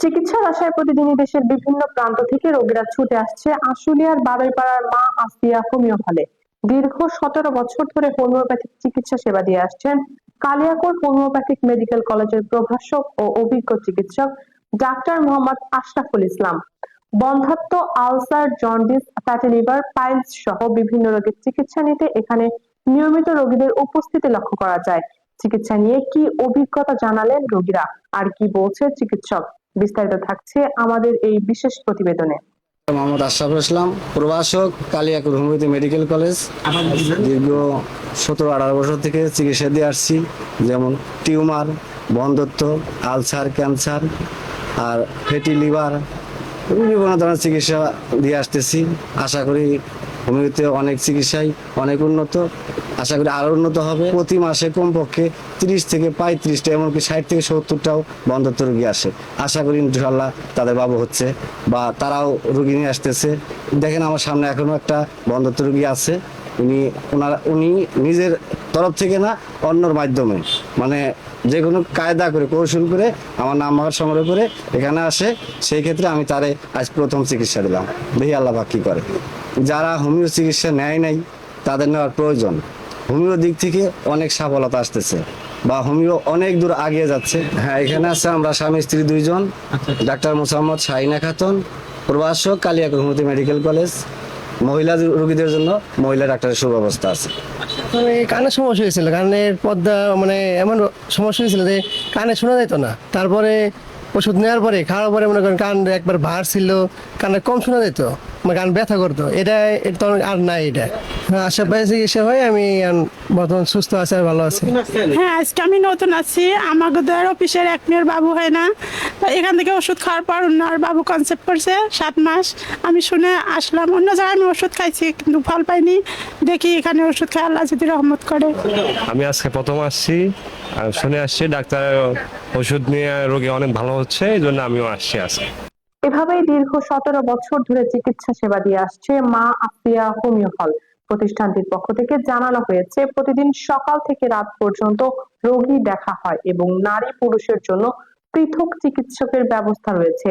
চিকিৎসার আশায় প্রতিদিনই দেশের বিভিন্ন প্রান্ত থেকে রোগীরা ছুটে আসছে আশুলিয়ার বারৈপাড়ার মা আসিয়া হোমিও হলে। দীর্ঘ 17 বছর ধরে হোমিওপ্যাথিক চিকিৎসা সেবা দিয়ে আসছেন কালিয়াকৈর হোমিওপ্যাথিক মেডিকেল কলেজের প্রভাষক ও অভিজ্ঞ চিকিৎসক ডাক্তার মোহাম্মদ আশরাফুল ইসলাম। বন্ধ্যাত্ব, ulcer, jaundice, fatty liver, piles সহ বিভিন্ন রোগের চিকিৎসা নিতে এখানে নিয়মিত রোগীদের উপস্থিতি লক্ষ্য করা যায়। চিকিৎসা নিয়ে কি অভিজ্ঞতা জানালেন রোগীরা, আর কি বলছে চিকিৎসক, বিস্তারিত থাকছে আমাদের এই বিশেষ প্রতিবেদনে। মোহাম্মদ আশরাফুল ইসলাম, প্রভাষক, কালিয়াকৈর হোমিওপ্যাথি মেডিকেল কলেজ। দীর্ঘ 17-18 বছর থেকে চিকিৎসা দিয়ে আসছি, যেমন টিউমার, বন্ধ্যাত্ব, আলসার, ক্যান্সার আর ফ্যাটি লিভার, বিভিন্ন ধরনের চিকিৎসা দিয়ে আসতেছি। আশা করি হোমিওপ্যাথি অনেক চিকিৎসাই অনেক উন্নত, আশা করি আরো উন্নত হবে। প্রতি মাসে কমপক্ষে 30 থেকে 35টা, এমনকি 60 থেকে 70টাও বন্ধ্যাত্ব রোগী আসে। আশা করি ইনশাআল্লাহ তাদের বাবু হচ্ছে বা তারাও রোগী নিয়ে আসতেছে। দেখেন আমার সামনে এখনো একটা বন্ধ্যাত্ব রোগী আছে। উনি নিজের তরফ থেকে না, অন্যর মাধ্যমে, মানে যে কোনো কায়দা করে, কৌশল করে আমার নাম্বার সংগ্রহ করে এখানে আসে। সেই ক্ষেত্রে আমি তারে আজ প্রথম চিকিৎসা দিলাম। দেখি আল্লাহ পাক কি করে। যারা হোমিও চিকিৎসা নেয় নাই তাদের নেওয়ার প্রয়োজন। হোমিও দিক থেকে অনেক সফলতা আসতেছে বা হোমিও অনেক দূর আগিয়ে যাচ্ছে। হ্যাঁ, এখানে আছে আমরা স্বামী স্ত্রী দুইজন, ডাক্তার মোসাম্মদ শাহিনা খাতুন, প্রভাষক, কালিয়াকৈর হোমিওপ্যাথি মেডিকেল কলেজ। মহিলা রোগীদের জন্য মহিলা ডাক্তারের সুব্যবস্থা আছে। মানে কানের সমস্যা হয়েছিল, কানের পর্দা মানে এমন সমস্যা হয়েছিল যে কানে শোনা যেত না। তারপরে ওষুধ নেওয়ার পরে, খাওয়ার পরে মনে করেন কান একবার ভার ছিল, কানে কম শোনা যেত, মানে কান ব্যথা করতো। এটা তো আর নাই। এটা আশেপাশে চিকিৎসা হয়, আমি বর্তমান সুস্থ আছি আর ভালো আছি। হ্যাঁ, আজকে আমি নতুন আছি। আমাদের অফিসের এক মেয়ের বাবু হয় না, তো এখান থেকে ওষুধ খাওয়ার পর আর বাবু কনসেপ্ট করছে 7 মাস। আমি শুনে আসলাম। অন্য জায়গায় আমি ওষুধ খাইছি কিন্তু ফল পাইনি। দেখি এখানে ওষুধ খাই, আল্লাহ যদি রহমত করে। আমি আজকে প্রথম আসছি, শুনে আসছি ডাক্তার ওষুধ নিয়ে রোগী অনেক ভালো হচ্ছে, এই জন্য আমিও আসছি আজকে। এভাবেই দীর্ঘ 17 বছর ধরে চিকিৎসা সেবা দিয়ে আসছে মা আসিয়া হোমিও হল। প্রতিষ্ঠানটির পক্ষ থেকে জানানো হয়েছে, প্রতিদিন সকাল থেকে রাত পর্যন্ত রোগী দেখা হয় এবং নারী পুরুষের জন্য পৃথক চিকিৎসকের ব্যবস্থা রয়েছে।